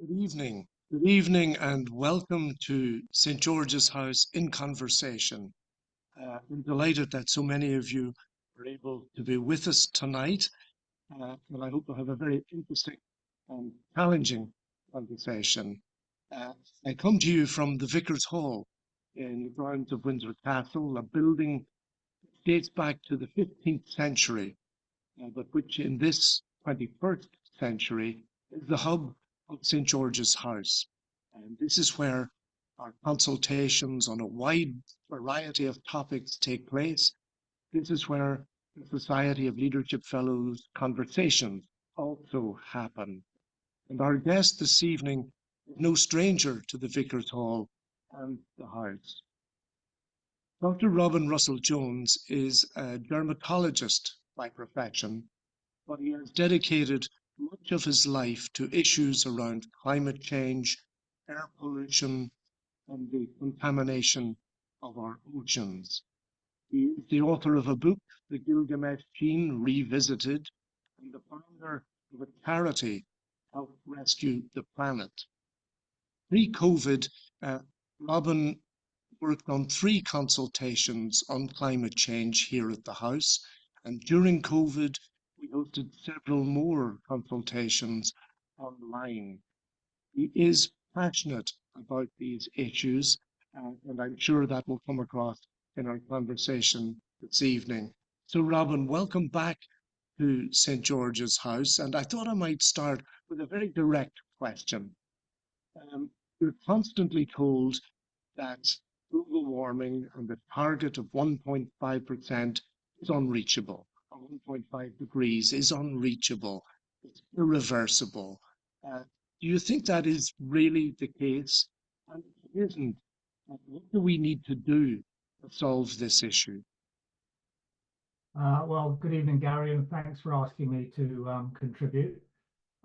Good evening. Good evening, and welcome to St. George's House in Conversation. I'm delighted that so many of you are able to be with us tonight, and I hope we'll have a very interesting and challenging conversation. I come to you from the Vicar's Hall in the grounds of Windsor Castle, a building that dates back to the 15th century, but which in this 21st century is the hub of St. George's House. And this is where our consultations on a wide variety of topics take place. This is where the Society of Leadership Fellows conversations also happen. And our guest this evening is no stranger to the Vicar's Hall and the House. Dr. Robin Russell-Jones is a dermatologist by profession, but he has dedicated much of his life to issues around climate change, air pollution, and the contamination of our oceans. He is the author of a book, The Gilgamesh Gene Revisited, and the founder of a charity, Help Rescue the Planet. Pre-COVID, Robin worked on 3 consultations on climate change here at the House, and during COVID, we hosted several more consultations online. He is passionate about these issues, and I'm sure that will come across in our conversation this evening. So, Robin, welcome back to St. George's House, and I thought I might start with a very direct question. We're constantly told that global warming and the target of 1.5% is unreachable, or 1.5 degrees is unreachable, it's irreversible. Do you think that is really the case? And if it isn't, what do we need to do to solve this issue? Well, good evening, Gary, and thanks for asking me to contribute.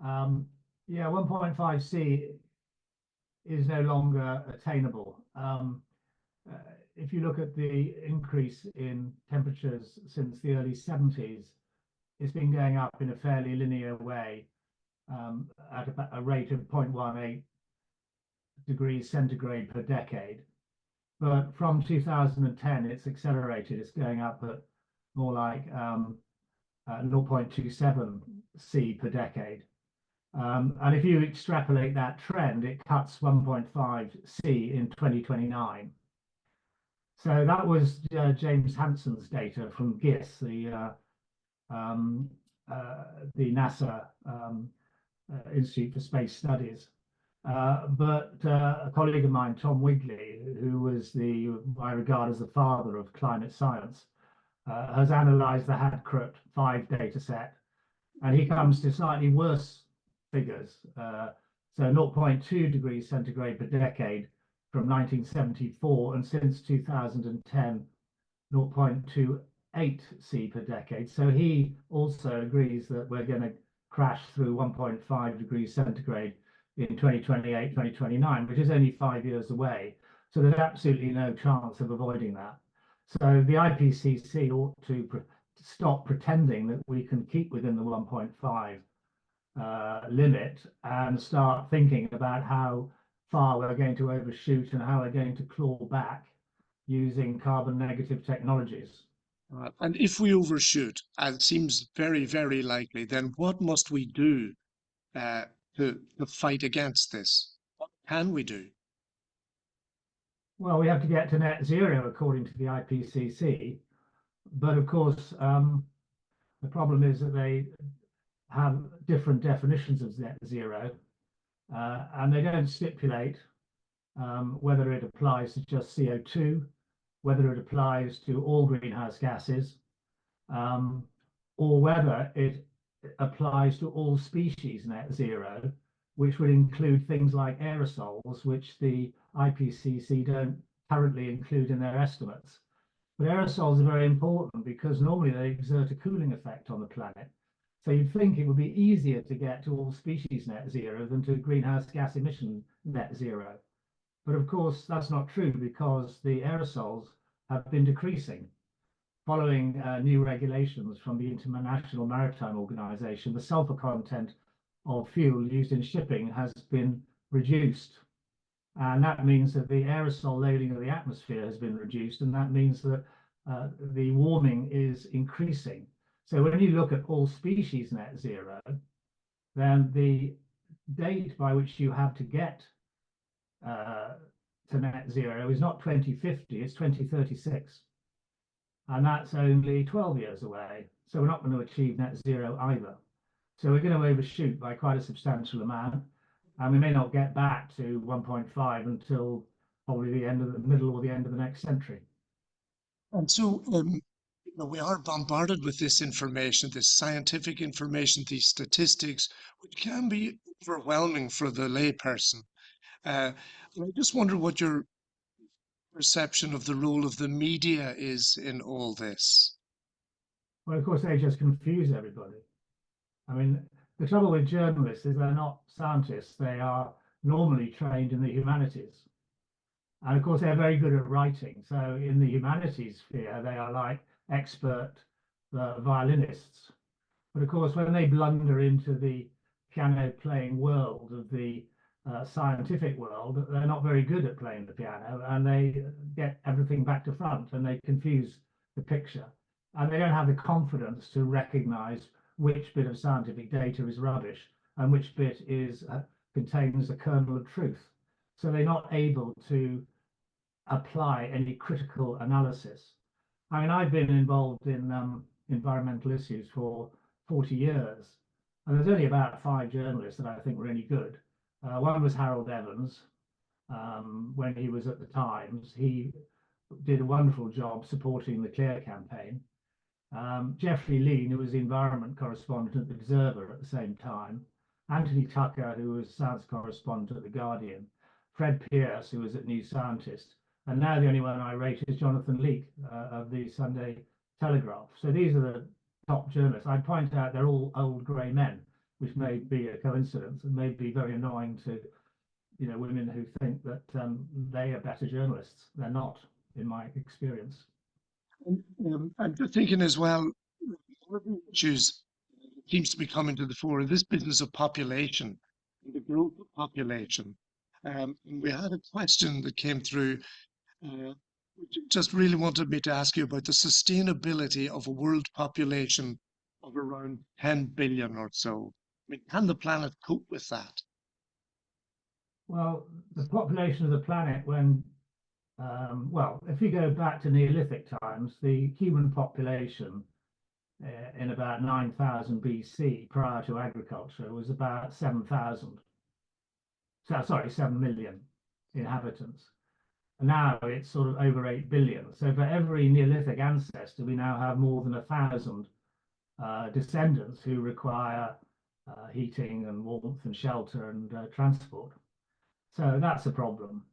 Yeah, 1.5C is no longer attainable. If you look at the increase in temperatures since the early 70s, it's been going up in a fairly linear way at a rate of 0.18 degrees centigrade per decade. But from 2010, it's accelerated. It's going up at more like 0.27 C per decade. And if you extrapolate that trend, it cuts 1.5 C in 2029. So that was James Hansen's data from GISS, the NASA Institute for Space Studies. But a colleague of mine, Tom Wigley, who was I regard as the father of climate science, has analysed the HRTP 5 data set, and he comes to slightly worse figures. So 0.2 degrees centigrade per decade from 1974, and since 2010, 0.28 C per decade. So he also agrees that we're going to crash through 1.5 degrees centigrade in 2028, 2029, which is only 5 years away. So there's absolutely no chance of avoiding that. So the IPCC ought to stop pretending that we can keep within the 1.5 limit and start thinking about how far we're going to overshoot and how we're going to claw back using carbon negative technologies. And if we overshoot, as it seems very, very likely, then what must we do to fight against this? What can we do? Well, we have to get to net zero according to the IPCC, but of course the problem is that they have different definitions of net zero, and they don't stipulate whether it applies to just CO2, whether it applies to all greenhouse gases, or whether it applies to all species net zero, which would include things like aerosols, which the IPCC don't currently include in their estimates. But aerosols are very important because normally they exert a cooling effect on the planet. So you'd think it would be easier to get to all species net zero than to greenhouse gas emission net zero. But of course, that's not true because the aerosols have been decreasing. Following new regulations from the International Maritime Organization, the sulfur content of fuel used in shipping has been reduced. And that means that the aerosol loading of the atmosphere has been reduced, and that means that the warming is increasing. So when you look at all species net zero, then the date by which you have to get to net zero is not 2050, it's 2036. And that's only 12 years away. So we're not going to achieve net zero either. So we're going to overshoot by quite a substantial amount. And we may not get back to 1.5 until probably the end of the middle or the end of the next century. And so, we are bombarded with this information, this scientific information, these statistics, which can be overwhelming for the layperson. I just wonder what your perception of the role of the media is in all this. Well, of course, they just confuse everybody. I mean, the trouble with journalists is they're not scientists. They are normally trained in the humanities. And of course, they're very good at writing. So in the humanities sphere, they are like expert violinists. But of course, when they blunder into the piano playing world of the scientific world, they're not very good at playing the piano, and they get everything back to front and they confuse the picture. And they don't have the confidence to recognize which bit of scientific data is rubbish and which bit is contains a kernel of truth. So they're not able to apply any critical analysis. I mean, I've been involved in environmental issues for 40 years, and there's only about 5 journalists that I think were any good. One was Harold Evans. When he was at the Times, he did a wonderful job supporting the Clear campaign. Geoffrey Lean, who was the environment correspondent at the Observer at the same time, Anthony Tucker, who was science correspondent at the Guardian, Fred Pearce, who was at New Scientist, and now the only one I rate is Jonathan Leake of the Sunday Telegraph. So these are the top journalists. I'd point out they're all old grey men, which may be a coincidence and may be very annoying to women who think that they are better journalists. They're not, in my experience. I'm just thinking as well, one of the issues seems to be coming to the fore, this business of population, the growth of population. And we had a question that came through, which just really wanted me to ask you about the sustainability of a world population of around 10 billion or so. I mean, can the planet cope with that? Well, the population of the planet well, if you go back to Neolithic times, the human population in about 9,000 BC, prior to agriculture, was about 7,000. So, sorry, 7 million inhabitants. And now it's sort of over 8 billion. So for every Neolithic ancestor, we now have more than 1,000 descendants who require heating and warmth and shelter and transport. So that's a problem.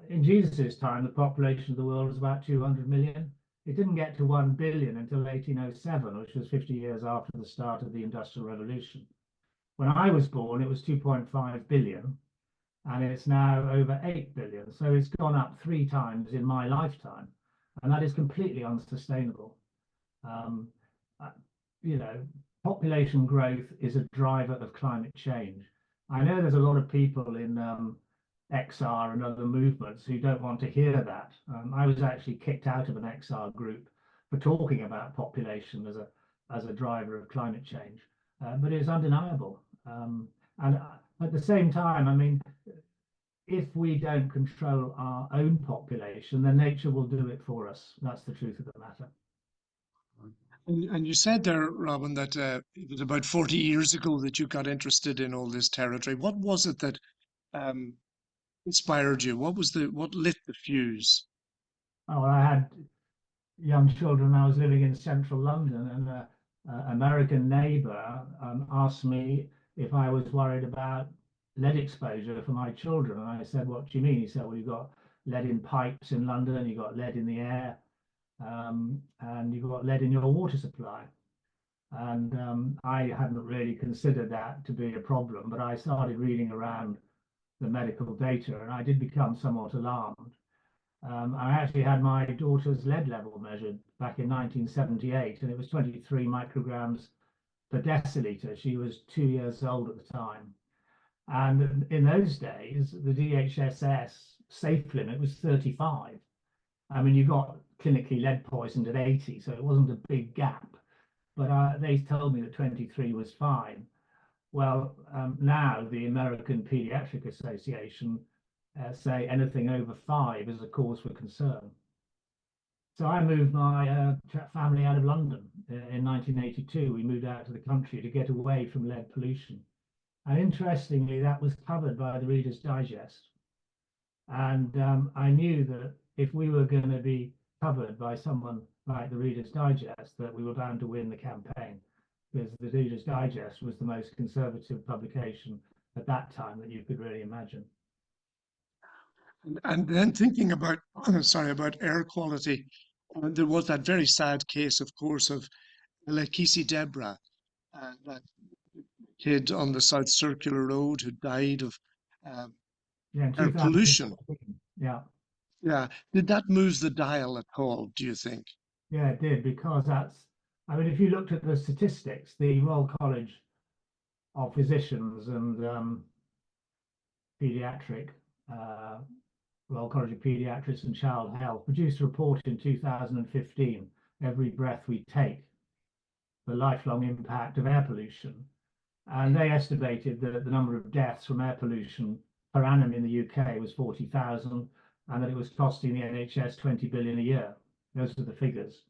In Jesus's time, the population of the world was about 200 million. It didn't get to 1 billion until 1807, which was 50 years after the start of the Industrial Revolution. When I was born, it was 2.5 billion, and it's now over 8 billion. So it's gone up 3 times in my lifetime, and that is completely unsustainable. Population growth is a driver of climate change. I know there's a lot of people in XR and other movements who don't want to hear that. I was actually kicked out of an XR group for talking about population as a driver of climate change, but it's undeniable. And at the same time, I mean, if we don't control our own population, then nature will do it for us. That's the truth of the matter. And you said there, Robin, that it was about 40 years ago that you got interested in all this territory. What was it that inspired you? What lit the fuse? Oh, I had young children. I was living in central London, and an American neighbour asked me if I was worried about lead exposure for my children. And I said, "What do you mean?" He said, "Well, you've got lead in pipes in London, you've got lead in the air, and you've got lead in your water supply." And I hadn't really considered that to be a problem, but I started reading around the medical data, and I did become somewhat alarmed. I actually had my daughter's lead level measured back in 1978, and it was 23 micrograms per deciliter. She was 2 years old at the time. And in those days, the DHSS safe limit was 35. I mean, you got clinically lead poisoned at 80, so it wasn't a big gap. But they told me that 23 was fine. Well, now the American Pediatric Association say anything over 5 is a cause for concern. So I moved my family out of London in 1982. We moved out to the country to get away from lead pollution. And interestingly, that was covered by the Reader's Digest. And I knew that if we were going to be covered by someone like the Reader's Digest, that we were bound to win the campaign, because the Reader's Digest was the most conservative publication at that time that you could really imagine. And then thinking about, about air quality, there was that very sad case, of course, of Lekisi Deborah, that kid on the South Circular Road who died of Yeah, in air pollution. 2014. Yeah. Yeah. Did that move the dial at all, do you think? Yeah, it did, because I mean, if you looked at the statistics, the Royal College of Physicians and Pediatric, Royal College of Pediatrics and Child Health produced a report in 2015, Every Breath We Take, the lifelong impact of air pollution. And they estimated that the number of deaths from air pollution per annum in the UK was 40,000, and that it was costing the NHS 20 billion a year. Those are the figures.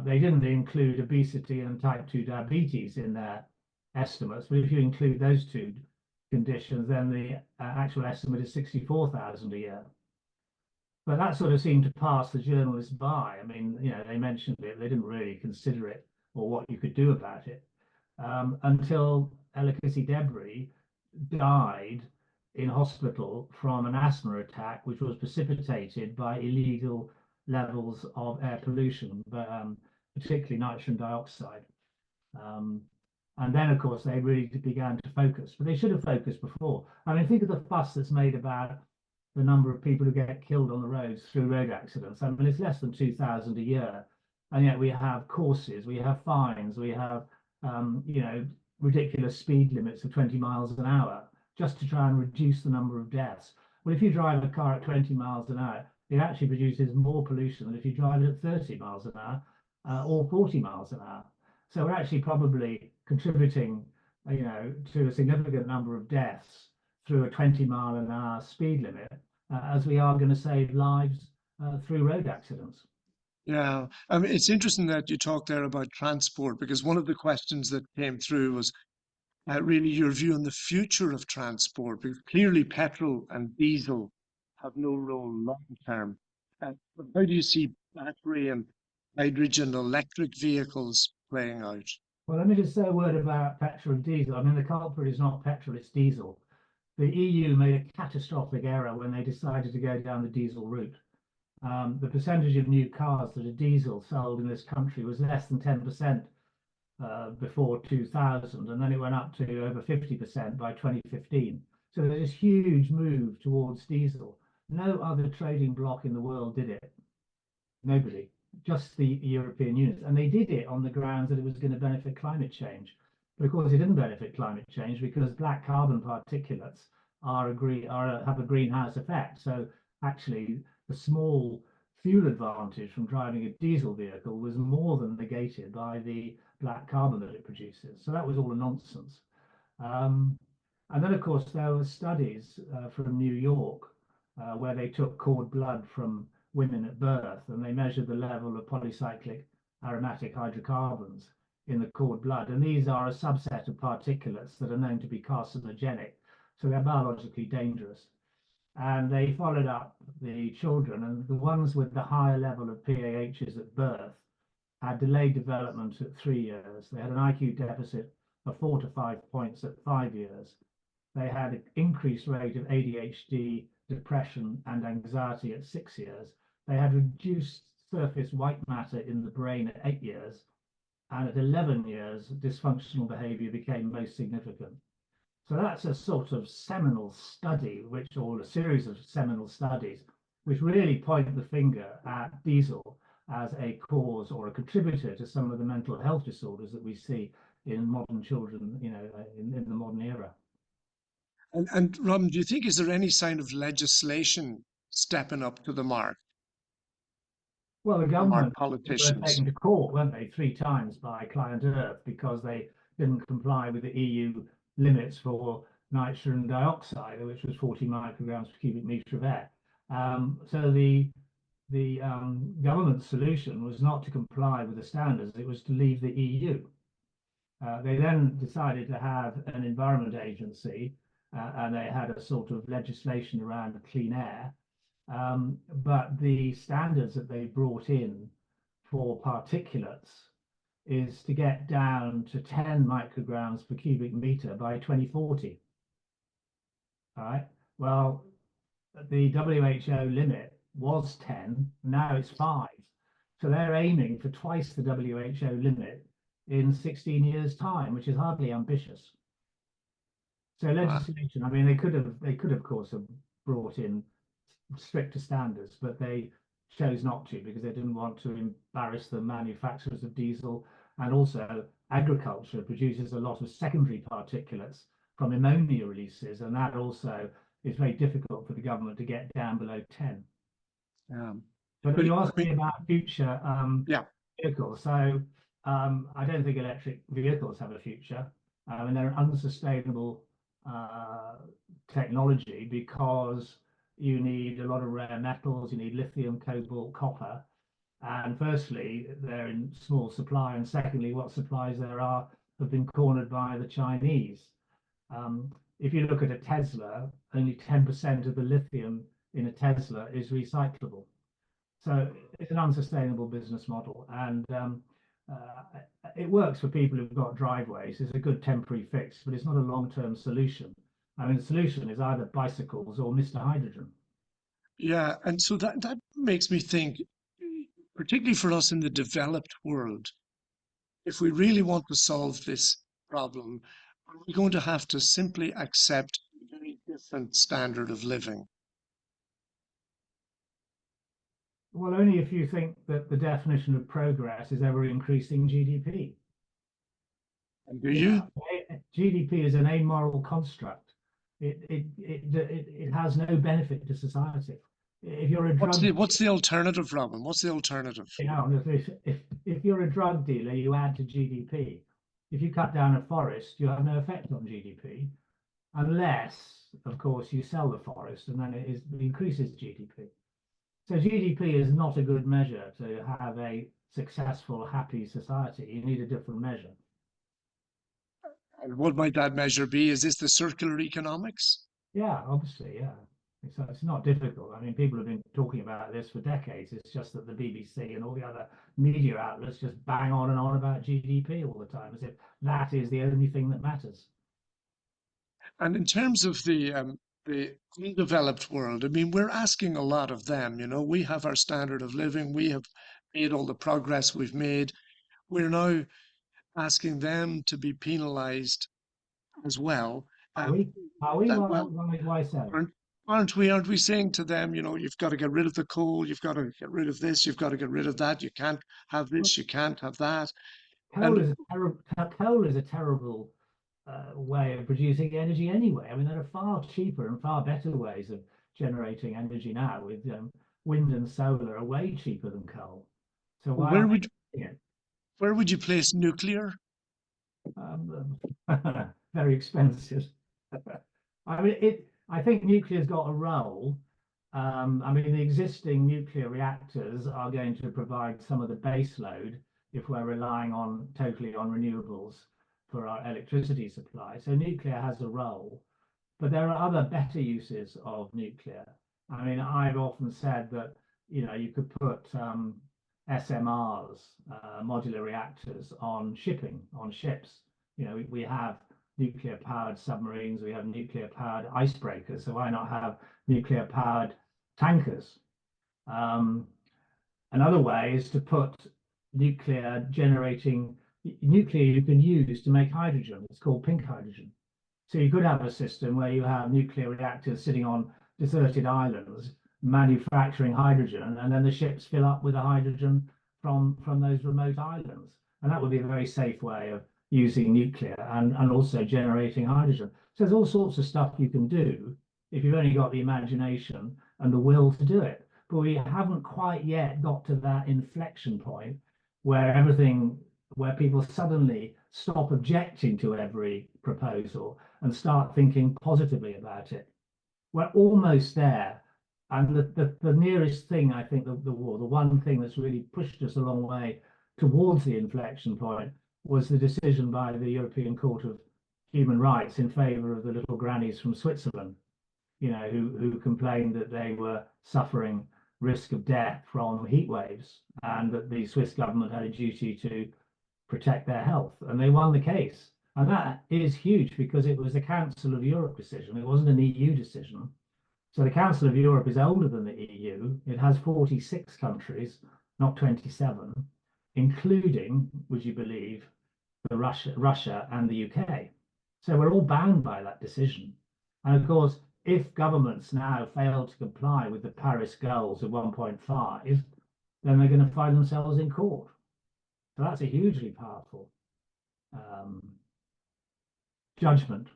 They didn't include obesity and type 2 diabetes in their estimates, but if you include those two conditions, then the actual estimate is 64,000 a year. But that sort of seemed to pass the journalists by. I mean, you know, they mentioned it, they didn't really consider it or what you could do about it, until Lekisi Deborah died in hospital from an asthma attack, which was precipitated by illegal levels of air pollution, but particularly nitrogen dioxide. And then, of course, they really began to focus, but they should have focused before. I mean, think of the fuss that's made about the number of people who get killed on the roads through road accidents. I mean, it's less than 2,000 a year, and yet we have courses, we have fines, we have, you know, ridiculous speed limits of 20 miles an hour just to try and reduce the number of deaths. Well, if you drive a car at 20 miles an hour, it actually produces more pollution than if you drive it at 30 miles an hour or 40 miles an hour. So we're actually probably contributing, you know, to a significant number of deaths through a 20-mile-an-hour speed limit, as we are going to save lives through road accidents. Yeah, I mean, it's interesting that you talk there about transport, because one of the questions that came through was really your view on the future of transport, because clearly petrol and diesel have no role long term. But how do you see battery and hydrogen electric vehicles playing out? Well, let me just say a word about petrol and diesel. I mean, the culprit is not petrol, it's diesel. The EU made a catastrophic error when they decided to go down the diesel route. The percentage of new cars that are diesel sold in this country was less than 10% before 2000, and then it went up to over 50% by 2015. So there's this huge move towards diesel. No other trading bloc in the world did it. Nobody, just the European Union. And they did it on the grounds that it was going to benefit climate change. But of course, it didn't benefit climate change because black carbon particulates have a greenhouse effect. So actually, the small fuel advantage from driving a diesel vehicle was more than negated by the black carbon that it produces. So that was all a nonsense. And then, of course, there were studies from New York where they took cord blood from women at birth and they measured the level of polycyclic aromatic hydrocarbons in the cord blood. And these are a subset of particulates that are known to be carcinogenic. So they're biologically dangerous. And they followed up the children, and the ones with the higher level of PAHs at birth had delayed development at 3 years. They had an IQ deficit of 4 to 5 points at 5 years. They had an increased rate of ADHD, depression, and anxiety at 6 years. They had reduced surface white matter in the brain at 8 years. And at 11 years, dysfunctional behavior became most significant. So that's a sort of seminal study, or a series of seminal studies, which really point the finger at diesel as a cause or a contributor to some of the mental health disorders that we see in modern children, in the modern era. And Robin, do you think, is there any sign of legislation stepping up to the mark Well, the from our government were politicians? taken to court, weren't they, 3 times by Client Earth because they didn't comply with the EU limits for nitrogen dioxide, which was 40 micrograms per cubic meter of air. So the government solution was not to comply with the standards, it was to leave the EU. They then decided to have an environment agency, and they had a sort of legislation around clean air. But the standards that they brought in for particulates is to get down to 10 micrograms per cubic meter by 2040. All right. Well, the WHO limit was 10, now it's 5. So they're aiming for twice the WHO limit in 16 years' time, which is hardly ambitious. So legislation, I mean, they could have, of course, have brought in stricter standards, but they chose not to because they didn't want to embarrass the manufacturers of diesel. And also agriculture produces a lot of secondary particulates from ammonia releases, and that also is very difficult for the government to get down below 10. But you asked me about future vehicles. So I don't think electric vehicles have a future. And they're unsustainable technology because you need a lot of rare metals, you need lithium, cobalt, copper. And firstly, they're in small supply. And secondly, what supplies there are have been cornered by the Chinese. If you look at a Tesla, only 10% of the lithium in a Tesla is recyclable. So it's an unsustainable business model. And it works for people who've got driveways. It's a good temporary fix, but it's not a long-term solution. I mean, the solution is either bicycles or Mr. Hydrogen. Yeah, and so that makes me think, particularly for us in the developed world, if we really want to solve this problem, are we going to have to simply accept a very different standard of living? Well, only if you think that the definition of progress is ever increasing GDP. And do you? GDP is an amoral construct. It has no benefit to society. If you're a what's the alternative, Robin? What's the alternative? If you're a drug dealer, you add to GDP. If you cut down a forest, you have no effect on GDP, unless, of course, you sell the forest, and then it increases GDP. So GDP is not a good measure to have a successful, happy society. You need a different measure. And what might that measure be? Is this the circular economics? Yeah, obviously, yeah. It's not difficult. I mean, people have been talking about this for decades. It's just that the BBC and all the other media outlets just bang on and on about GDP all the time, as if that is the only thing that matters. And in terms of the undeveloped world, I mean, we're asking a lot of them. You know, we have our standard of living. We have made all the progress we've made. We're now asking them to be penalized as well. Are we? Well, Why so? aren't we saying to them, you know, you've got to get rid of the coal, you've got to get rid of this, you've got to get rid of that, you can't have this, you can't have that. Coal is a terrible way of producing energy anyway. I mean, there are far cheaper and far better ways of generating energy now. With wind and solar are way cheaper than coal. So where would you place nuclear? Very expensive. I mean, I think nuclear's got a role. I mean, the existing nuclear reactors are going to provide some of the base load if we're relying totally on renewables for our electricity supply. So nuclear has a role, but there are other better uses of nuclear. I mean, I've often said that, you could put SMRs, modular reactors, on ships. We have nuclear powered submarines, we have nuclear powered icebreakers, so why not have nuclear powered tankers? Another way is to put nuclear you can use to make hydrogen. It's called pink hydrogen. So you could have a system where you have nuclear reactors sitting on deserted islands manufacturing hydrogen, and then the ships fill up with the hydrogen from those remote islands. And that would be a very safe way of using nuclear and also generating hydrogen. So there's all sorts of stuff you can do if you've only got the imagination and the will to do it. But we haven't quite yet got to that inflection point where people suddenly stop objecting to every proposal and start thinking positively about it. We're almost there. And the nearest thing, I think, the one thing that's really pushed us a long way towards the inflection point was the decision by the European Court of Human Rights in favor of the little grannies from Switzerland, who complained that they were suffering risk of death from heat waves and that the Swiss government had a duty to protect their health. And they won the case. And that is huge because it was a Council of Europe decision. It wasn't an EU decision. So the Council of Europe is older than the EU. It has 46 countries, not 27, including, would you believe, Russia and the UK. So we're all bound by that decision. And of course, if governments now fail to comply with the Paris goals of 1.5, then they're going to find themselves in court. So that's a hugely powerful judgment.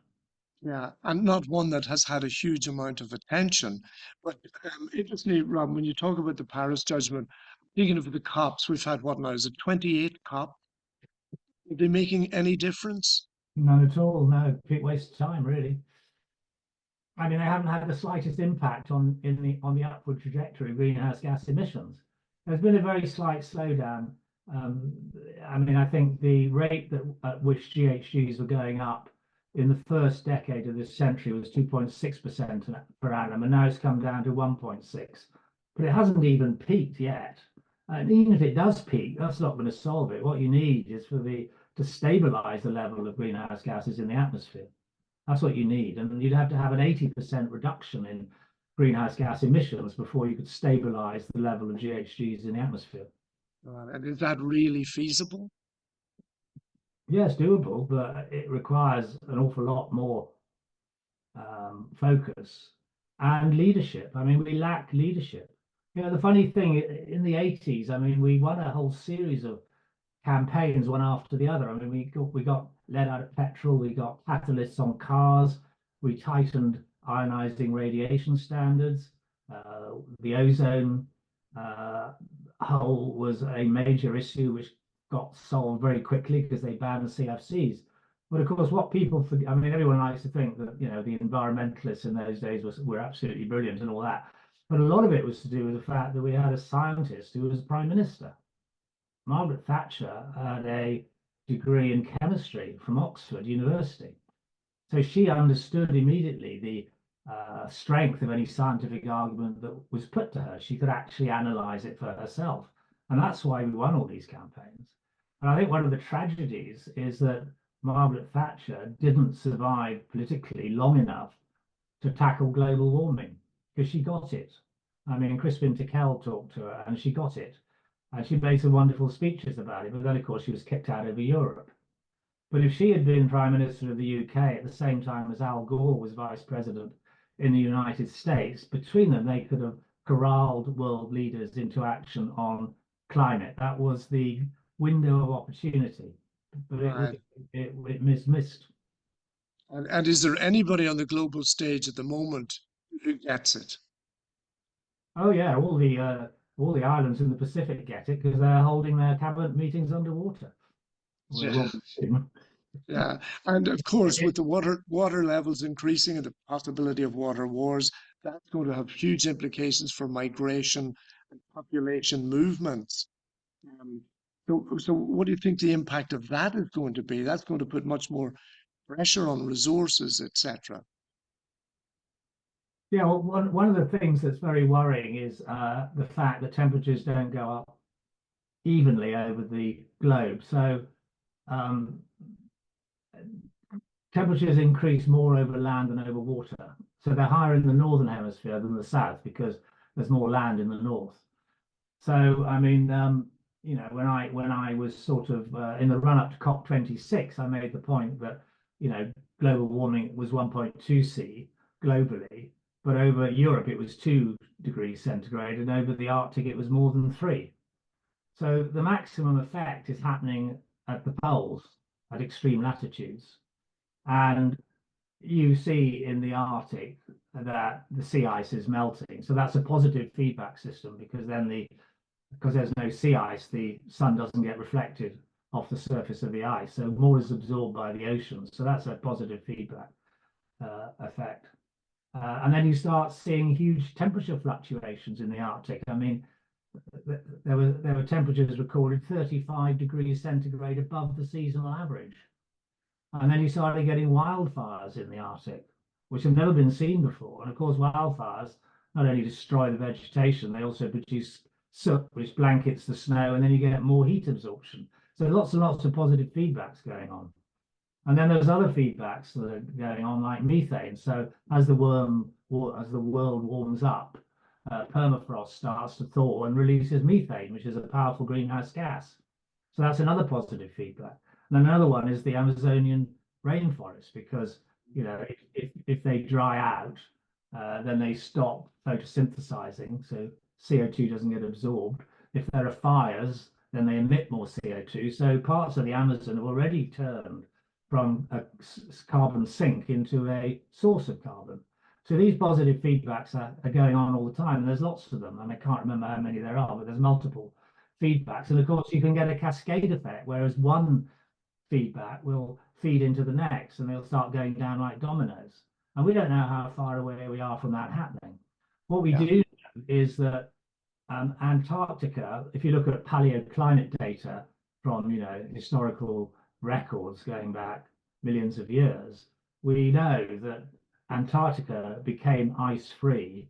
Yeah, and not one that has had a huge amount of attention. But interestingly, Rob, when you talk about the Paris judgment, thinking of the COPs, we've had what now? Is it 28 COP? Are they making any difference? None at all. No, big waste of time, really. I mean, they haven't had the slightest impact on the upward trajectory of greenhouse gas emissions. There's been a very slight slowdown. I mean, I think the rate at which GHGs were going up in the first decade of this century was 2.6% per annum, and now it's come down to 1.6. But it hasn't even peaked yet. And even if it does peak, that's not going to solve it. What you need is to stabilize the level of greenhouse gases in the atmosphere. That's what you need. And you'd have to have an 80% reduction in greenhouse gas emissions before you could stabilize the level of GHGs in the atmosphere. And is that really feasible? Yeah, it's doable, but it requires an awful lot more focus and leadership. I mean, we lack leadership. The funny thing in the 80s, I mean, we won a whole series of campaigns one after the other. I mean, we got lead out of petrol, we got catalysts on cars, we tightened ionizing radiation standards, the ozone hole was a major issue which got solved very quickly because they banned the CFCs. But of course, what people forget, I mean, everyone likes to think that, the environmentalists in those days were absolutely brilliant and all that. But a lot of it was to do with the fact that we had a scientist who was prime minister. Margaret Thatcher had a degree in chemistry from Oxford University. So she understood immediately the strength of any scientific argument that was put to her. She could actually analyze it for herself. And that's why we won all these campaigns. And I think one of the tragedies is that Margaret Thatcher didn't survive politically long enough to tackle global warming because she got it. I mean, Crispin Tickell talked to her and she got it. And she made some wonderful speeches about it. But then, of course, she was kicked out over Europe. But if she had been Prime Minister of the UK at the same time as Al Gore was Vice President in the United States, between them, they could have corralled world leaders into action on climate. That was the window of opportunity, but it missed. And is there anybody on the global stage at the moment who gets it? Oh yeah, all the islands in the Pacific get it because they're holding their cabinet meetings underwater. Yeah. Yeah, and of course, with the water levels increasing and the possibility of water wars, that's going to have huge implications for migration and population movements. So what do you think the impact of that is going to be? That's going to put much more pressure on resources, etc. Yeah, well, one of the things that's very worrying is the fact that temperatures don't go up evenly over the globe. So temperatures increase more over land than over water. So they're higher in the northern hemisphere than the south because there's more land in the north. So I mean, when I was sort of in the run up to COP26, I made the point that global warming was 1.2 C globally, but over Europe it was 2 degrees centigrade, and over the Arctic it was more than 3. So the maximum effect is happening at the poles, at extreme latitudes. And you see in the Arctic that the sea ice is melting. So that's a positive feedback system, because then because there's no sea ice, the sun doesn't get reflected off the surface of the ice. So more is absorbed by the oceans. So that's a positive feedback effect. And then you start seeing huge temperature fluctuations in the Arctic. I mean, there were temperatures recorded 35 degrees centigrade above the seasonal average. And then you started getting wildfires in the Arctic, which have never been seen before. And of course, wildfires not only destroy the vegetation, they also produce soot, which blankets the snow, and then you get more heat absorption. So lots and lots of positive feedbacks going on. And then there's other feedbacks that are going on, like methane. So as the world warms up, permafrost starts to thaw and releases methane, which is a powerful greenhouse gas. So that's another positive feedback. And another one is the Amazonian rainforest, because if they dry out, then they stop photosynthesizing, so CO2 doesn't get absorbed. If there are fires, then they emit more CO2. So parts of the Amazon have already turned from a carbon sink into a source of carbon. So these positive feedbacks are going on all the time, and there's lots of them. And I can't remember how many there are, but there's multiple feedbacks. And of course, you can get a cascade effect, whereas one feedback will feed into the next, and they'll start going down like dominoes. And we don't know how far away we are from that happening. What we do know is that Antarctica, if you look at paleoclimate data from historical records going back millions of years, we know that Antarctica became ice-free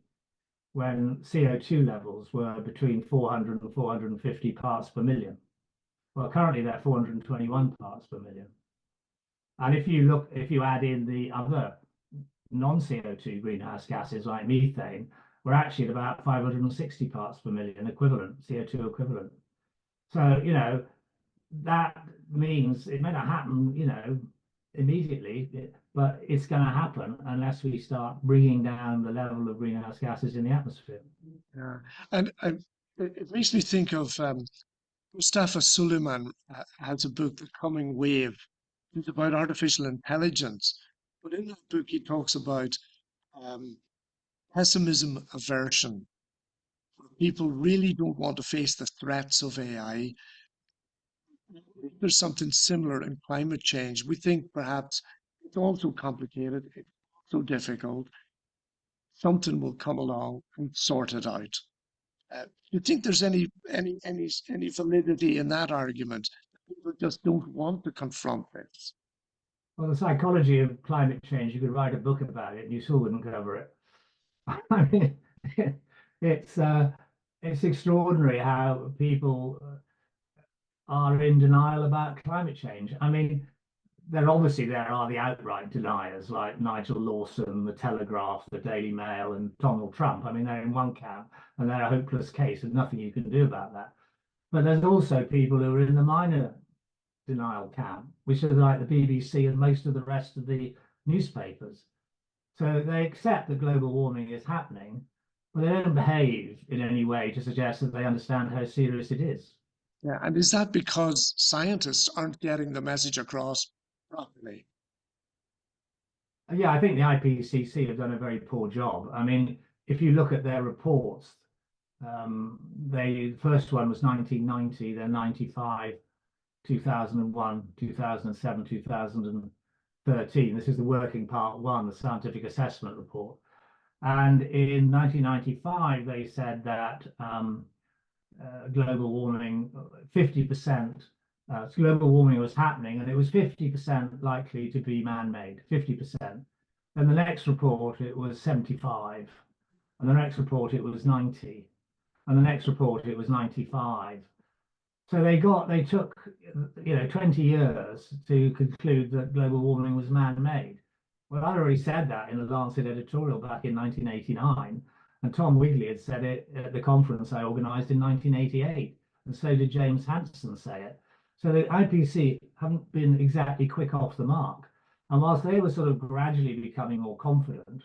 when CO2 levels were between 400 and 450 parts per million. Well, currently they're 421 parts per million. And if you add in the other non-CO2 greenhouse gases like methane, we're actually at about 560 parts per million equivalent, CO2 equivalent. So, that means it may not happen, immediately, but it's going to happen unless we start bringing down the level of greenhouse gases in the atmosphere. Yeah. And it makes me think of Mustafa Suleiman has a book, The Coming Wave. It's about artificial intelligence. But in that book, he talks about um, pessimism aversion. People really don't want to face the threats of AI. There's something similar in climate change. We think perhaps it's also complicated, it's so difficult. Something will come along and sort it out. Do you think there's any validity in that argument? People just don't want to confront this. Well, the psychology of climate change, you could write a book about it and you still wouldn't cover it. I mean, it's extraordinary how people are in denial about climate change. I mean, there are the outright deniers like Nigel Lawson, The Telegraph, the Daily Mail, and Donald Trump. I mean, they're in one camp and they're a hopeless case and nothing you can do about that. But there's also people who are in the minor denial camp, which are like the BBC and most of the rest of the newspapers. So they accept that global warming is happening, but they don't behave in any way to suggest that they understand how serious it is. Yeah, and is that because scientists aren't getting the message across properly? Yeah, I think the IPCC have done a very poor job. I mean, if you look at their reports, the first one was 1990, then 95, 2001, 2007, 2013. This is the working part one, the scientific assessment report. And in 1995, they said that global warming, 50%, global warming was happening, and it was 50% likely to be man-made, 50%. And the next report, it was 75. And the next report, it was 90. And the next report, it was 95. So they took 20 years to conclude that global warming was man-made. Well, I'd already said that in the Lancet editorial back in 1989, and Tom Wigley had said it at the conference I organised in 1988, and so did James Hansen say it. So the IPC haven't been exactly quick off the mark. And whilst they were sort of gradually becoming more confident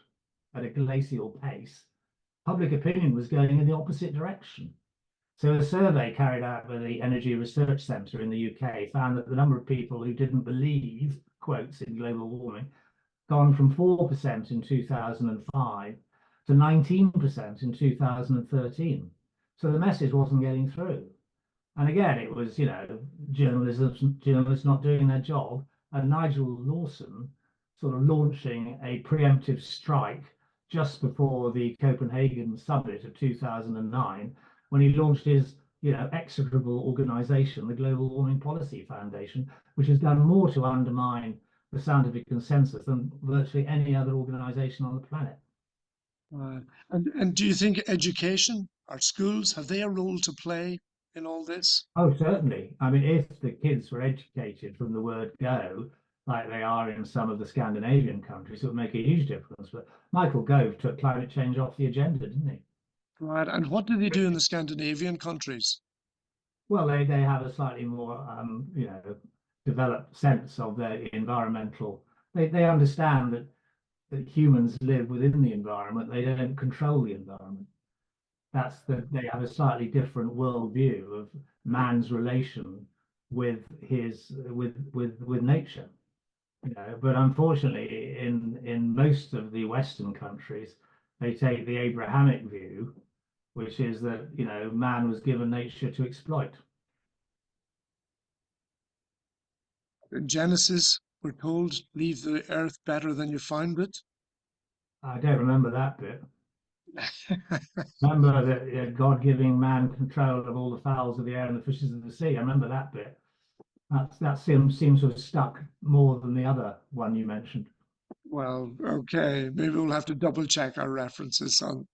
at a glacial pace, public opinion was going in the opposite direction. So a survey carried out by the Energy Research Centre in the UK found that the number of people who didn't believe, quotes, in global warming gone from 4% in 2005 to 19% in 2013. So the message wasn't getting through. And again, it was, journalists not doing their job, and Nigel Lawson sort of launching a preemptive strike just before the Copenhagen summit of 2009, when he launched his, execrable organization, the Global Warming Policy Foundation, which has done more to undermine the scientific consensus than virtually any other organization on the planet. Uh, and do you think education, our schools, have they a role to play in all this? Oh, certainly. I mean, if the kids were educated from the word go, like they are in some of the Scandinavian countries, it would make a huge difference. But Michael Gove took climate change off the agenda, didn't he? Right. And what do they do in the Scandinavian countries? Well, they have a slightly more, developed sense of their environmental. They understand that humans live within the environment. They don't control the environment. They have a slightly different worldview of man's relation with with nature. But unfortunately, in most of the Western countries, they take the Abrahamic view, which is that man was given nature to exploit. In Genesis, we're told, leave the earth better than you found it. I don't remember that bit. Remember that God giving man control of all the fowls of the air and the fishes of the sea. I remember that bit. That seems to have stuck more than the other one you mentioned. Well, okay, maybe we'll have to double check our references on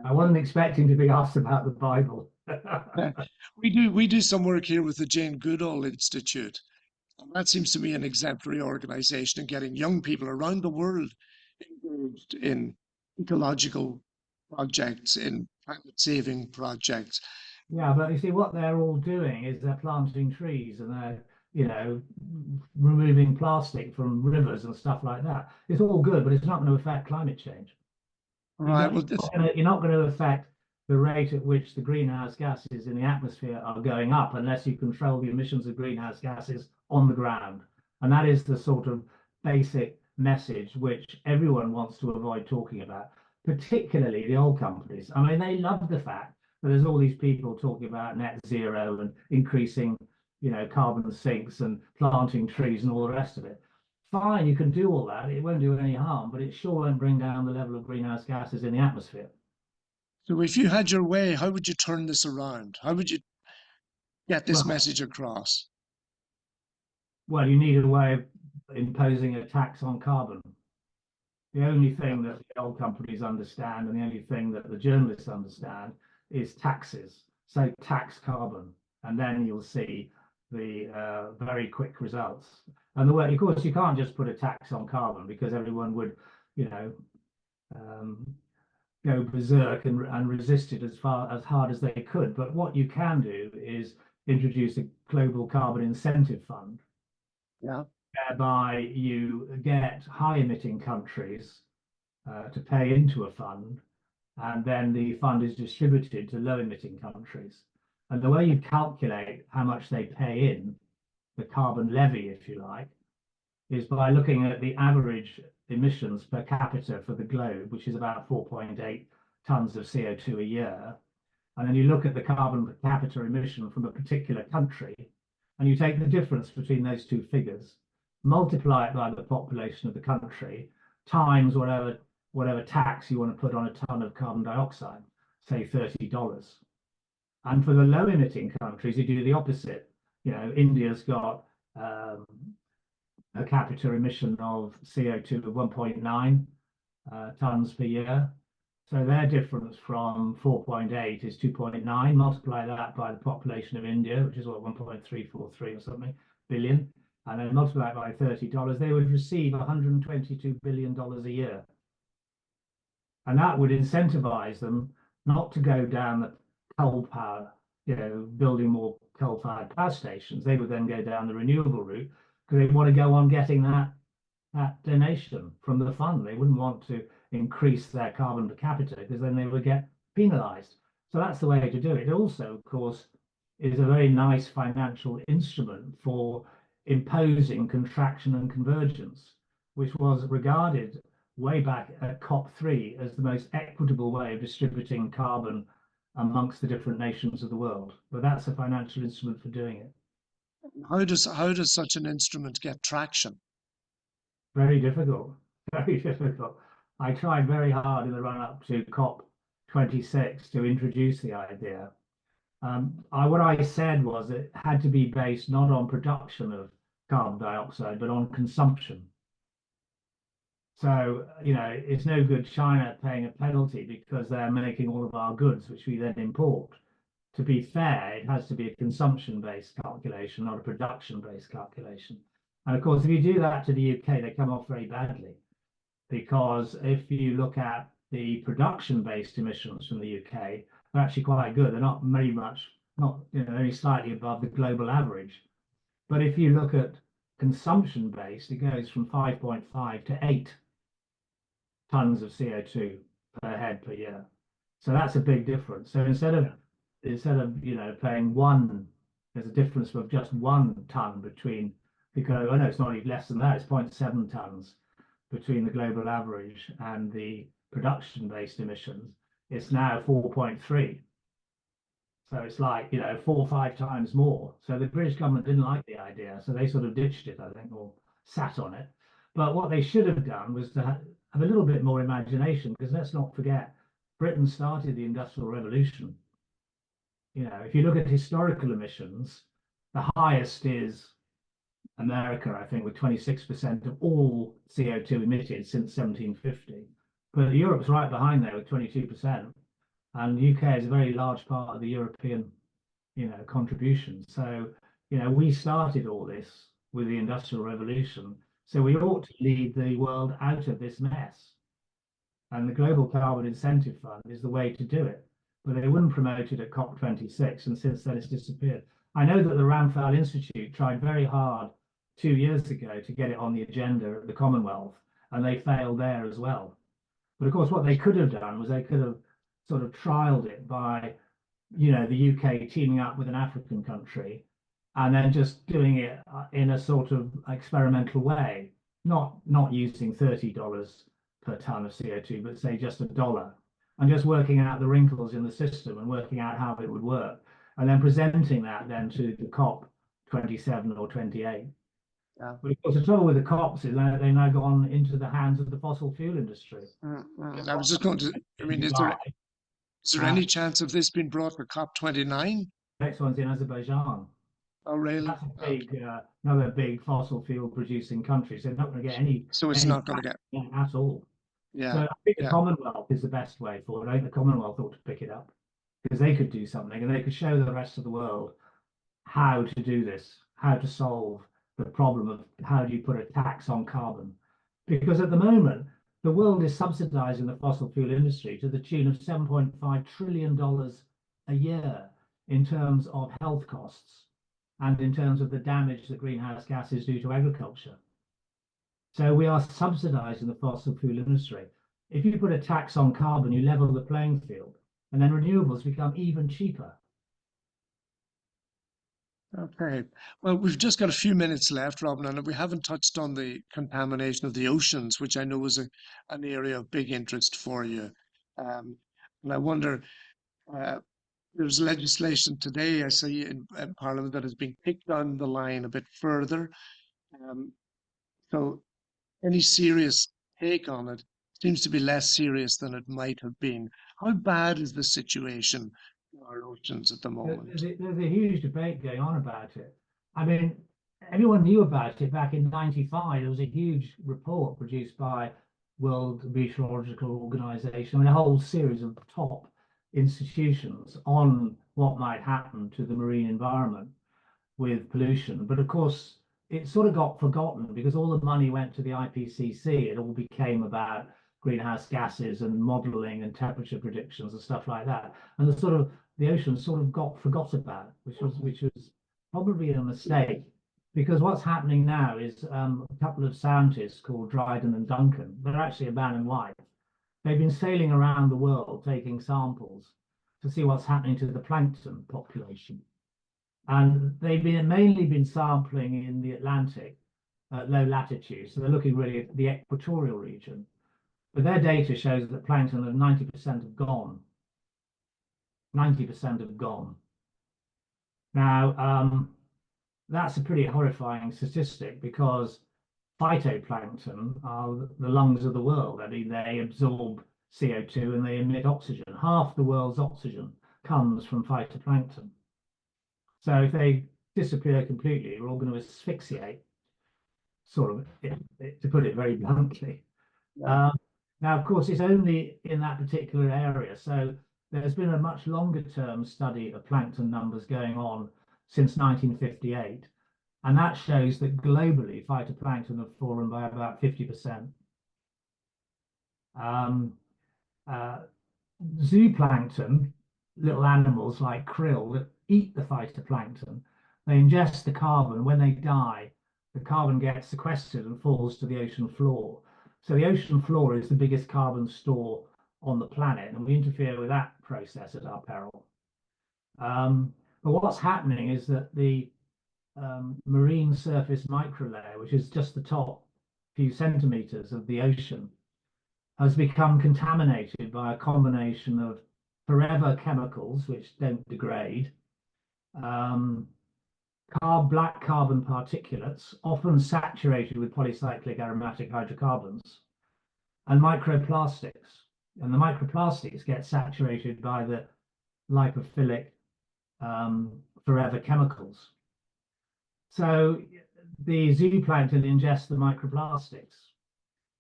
I wasn't expecting to be asked about the Bible. that. We do some work here with the Jane Goodall Institute, and that seems to me an exemplary organization in getting young people around the world engaged in ecological projects, in climate saving projects. Yeah, but you see, what they're all doing is they're planting trees and they're, you know, removing plastic from rivers and stuff like that. It's all good, but it's not going to affect climate change. You Right. don't, Well, you're not going to affect the rate at which the greenhouse gases in the atmosphere are going up unless you control the emissions of greenhouse gases on the ground. And that is the sort of basic message which everyone wants to avoid talking about, particularly the oil companies. I mean, they love the fact that there's all these people talking about net zero and increasing, carbon sinks and planting trees and all the rest of it. Fine, you can do all that. It won't do any harm, but it sure won't bring down the level of greenhouse gases in the atmosphere. so if you had your way, how would you turn this around? How would you get this Well, message across? well, you need a way of imposing a tax on carbon. The only Yeah. thing that the oil companies understand and the only thing that the journalists understand is taxes. So tax carbon, and then you'll see the very quick results. And the way, of course, you can't just put a tax on carbon because everyone would, you know, um, go berserk and resist it as hard as they could. But what you can do is introduce a global carbon incentive fund, Yeah. whereby you get high emitting countries to pay into a fund, and then the fund is distributed to low emitting countries. And the way you calculate how much they pay in, the carbon levy, if you like, is by looking at the average emissions per capita for the globe, which is about 4.8 tons of CO2 a year. And then you look at the carbon per capita emission from a particular country, and you take the difference between those two figures, multiply it by the population of the country, times whatever tax you want to put on a ton of carbon dioxide, say $30. And for the low emitting countries, you do the opposite. India's got a capita emission of CO2 of 1.9 tons per year. So their difference from 4.8 is 2.9. Multiply that by the population of India, which is what, 1.343 or something billion, and then multiply it by $30, they would receive $122 billion a year. And that would incentivize them not to go down the coal power, building more coal-fired power stations. They would then go down the renewable route because they want to go on getting that donation from the fund. They wouldn't want to increase their carbon per capita because then they would get penalized. So that's the way to do it. It also, of course, is a very nice financial instrument for imposing contraction and convergence, which was regarded way back at COP3 as the most equitable way of distributing carbon amongst the different nations of the world. But that's a financial instrument for doing it. How does such an instrument get traction? Very difficult, very difficult. I tried very hard in the run up to COP26 to introduce the idea. What I said was it had to be based not on production of carbon dioxide, but on consumption. So, it's no good China paying a penalty because they're making all of our goods, which we then import. To be fair, it has to be a consumption-based calculation, not a production-based calculation. And of course, if you do that to the UK, they come off very badly, because if you look at the production-based emissions from the UK, they're actually quite good. They're not very much, not only slightly above the global average. But if you look at consumption-based, it goes from 5.5 to 8 tons of CO2 per head per year. So that's a big difference. So instead of paying one, there's a difference of just 1 ton between, because I know it's not even less than that, it's 0.7 tons between the global average and the production-based emissions. It's now 4.3. So it's like, 4 or 5 times more. So the British government didn't like the idea. So they sort of ditched it, I think, or sat on it. But what they should have done was to have a little bit more imagination, because let's not forget, Britain started the Industrial Revolution. If you look at historical emissions, the highest is America, I think, with 26% of all CO2 emitted since 1750. But Europe's right behind there with 22%. And the UK is a very large part of the European, contribution. So, we started all this with the Industrial Revolution. So we ought to lead the world out of this mess. And the Global Carbon Incentive Fund is the way to do it. But they wouldn't promote it at COP26, and since then it's disappeared. I know that the Ramphal Institute tried very hard 2 years ago to get it on the agenda at the Commonwealth, and they failed there as well. But of course, what they could have done was they could have sort of trialed it by, the UK teaming up with an African country and then just doing it in a sort of experimental way, not using $30 per ton of CO2, but say just $1, and just working out the wrinkles in the system and working out how it would work, and then presenting that then to the COP 27 or 28. Yeah. But of course, the trouble with the COPs is that they've now gone into the hands of the fossil fuel industry. I was just going to, is there any chance of this being brought to COP29? Next one's in Azerbaijan. Oh, really? That's a big, another big fossil fuel producing country. So they're not going to get any. So it's not going to get at all. Yeah. So I think the Commonwealth is the best way forward. I think the Commonwealth ought to pick it up, because they could do something and they could show the rest of the world how to do this, how to solve the problem of how do you put a tax on carbon. Because at the moment, the world is subsidizing the fossil fuel industry to the tune of $7.5 trillion a year in terms of health costs and in terms of the damage that greenhouse gases do to agriculture. So we are subsidizing the fossil fuel industry. If you put a tax on carbon, you level the playing field, and then renewables become even cheaper. Okay. Well, we've just got a few minutes left, Robin, and we haven't touched on the contamination of the oceans, which I know is an area of big interest for you. And I wonder, there's legislation today, I see, in Parliament that has been kicked down the line a bit further. So any serious take on it seems to be less serious than it might have been. How bad is the situation in our oceans at the moment? There's a huge debate going on about it. I mean, everyone knew about it back in '95. There was a huge report produced by World Meteorological Organization, I mean, a whole series of top institutions on what might happen to the marine environment with pollution. But of course, it sort of got forgotten because all the money went to the IPCC. It all became about greenhouse gases and modeling and temperature predictions and stuff like that. And the ocean sort of got forgot about, which was probably a mistake. Because what's happening now is a couple of scientists called Dryden and Duncan, they're actually a man and wife. They've been sailing around the world taking samples to see what's happening to the plankton population. And they've mainly been sampling in the Atlantic at low latitude. So they're looking really at the equatorial region. But their data shows that plankton of 90% have gone. 90% have gone. Now, that's a pretty horrifying statistic because phytoplankton are the lungs of the world. I mean, they absorb CO2 and they emit oxygen. Half the world's oxygen comes from phytoplankton. So if they disappear completely, we're all going to asphyxiate, sort of, to put it very bluntly. Yeah. Now, of course, it's only in that particular area. So there's been a much longer term study of plankton numbers going on since 1958. And that shows that globally, phytoplankton have fallen by about 50%. Zooplankton, little animals like krill that eat the phytoplankton, they ingest the carbon. When they die, the carbon gets sequestered and falls to the ocean floor. So the ocean floor is the biggest carbon store on the planet, and we interfere with that process at our peril. But what's happening is that the marine surface microlayer, which is just the top few centimeters of the ocean, has become contaminated by a combination of forever chemicals which don't degrade, black carbon particulates, often saturated with polycyclic aromatic hydrocarbons, and microplastics. And the microplastics get saturated by the lipophilic forever chemicals. So the zooplankton ingests the microplastics,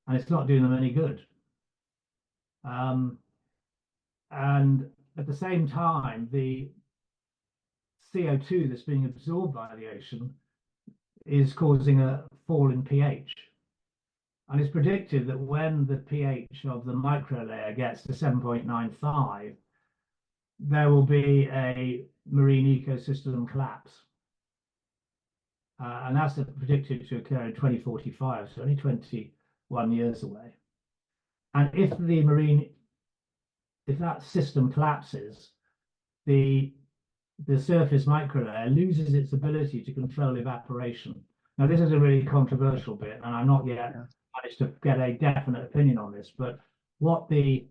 and it's not doing them any good. And at the same time, the CO2 that's being absorbed by the ocean is causing a fall in pH. And it's predicted that when the pH of the microlayer gets to 7.95, there will be a marine ecosystem collapse. And that's predicted to occur in 2045, so only 21 years away. And if that system collapses, the surface microlayer loses its ability to control evaporation. Now, this is a really controversial bit, and I'm not yet managed to get a definite opinion on this, but what the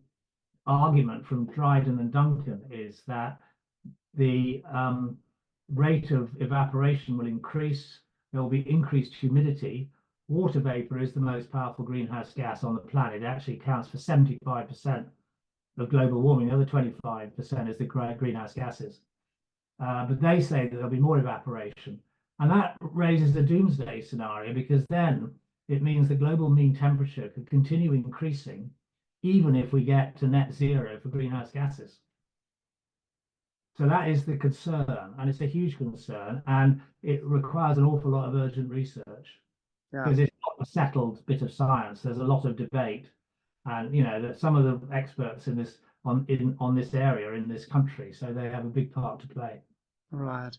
argument from Dryden and Duncan is that the rate of evaporation will increase, there will be increased humidity. Water vapor is the most powerful greenhouse gas on the planet. It actually accounts for 75% of global warming. The other 25% is the greenhouse gases. But they say that there'll be more evaporation. And that raises a doomsday scenario, because then it means the global mean temperature could continue increasing even if we get to net zero for greenhouse gases. So that is the concern, and it's a huge concern, and it requires an awful lot of urgent research, because it's not a settled bit of science. There's a lot of debate, and that some of the experts in this on this area in this country, so they have a big part to play. Right.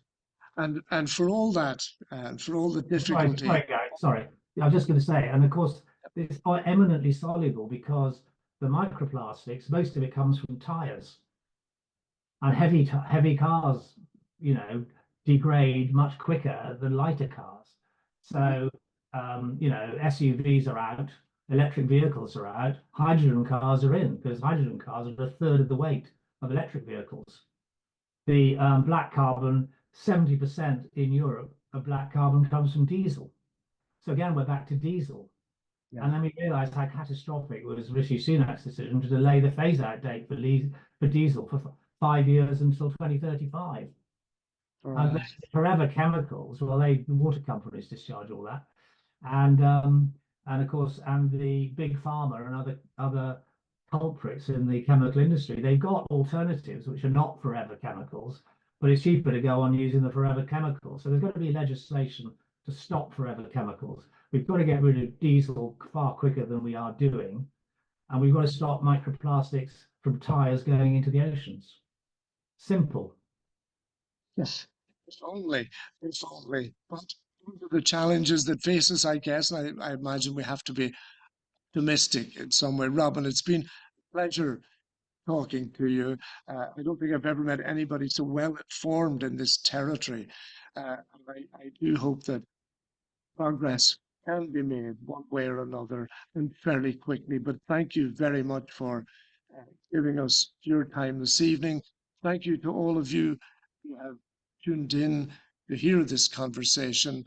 And for all that, and for all the difficulty. Sorry, Gary, sorry. I was just going to say, and of course, it's eminently soluble because the microplastics, most of it comes from tires, and heavy cars, degrade much quicker than lighter cars. So, SUVs are out, electric vehicles are out, hydrogen cars are in, because hydrogen cars are a third of the weight of electric vehicles. The black carbon, 70% in Europe of black carbon comes from diesel. So again, we're back to diesel. Yeah. And then we realized how catastrophic was Rishi Sunak's decision to delay the phase-out date for diesel for 5 years until 2035. Right. And the forever chemicals, well, the water companies discharge all that. And of course, and the big pharma and other culprits in the chemical industry, they've got alternatives which are not forever chemicals, but it's cheaper to go on using the forever chemicals. So there's got to be legislation to stop forever chemicals. We've got to get rid of diesel far quicker than we are doing, and we've got to stop microplastics from tires going into the oceans. Simple. Yes, if only. But those are the challenges that face us, I guess. I imagine we have to be optimistic in some way. Robin, it's been a pleasure talking to you. I don't think I've ever met anybody so well informed in this territory. And I do hope that progress can be made one way or another and fairly quickly. But thank you very much for giving us your time this evening. Thank you to all of you who have tuned in to hear this conversation. And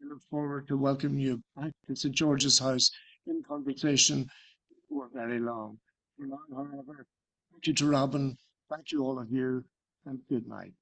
I look forward to welcoming you back to St. George's House in conversation before very long. For now, however, thank you to Robin, thank you all of you, and good night.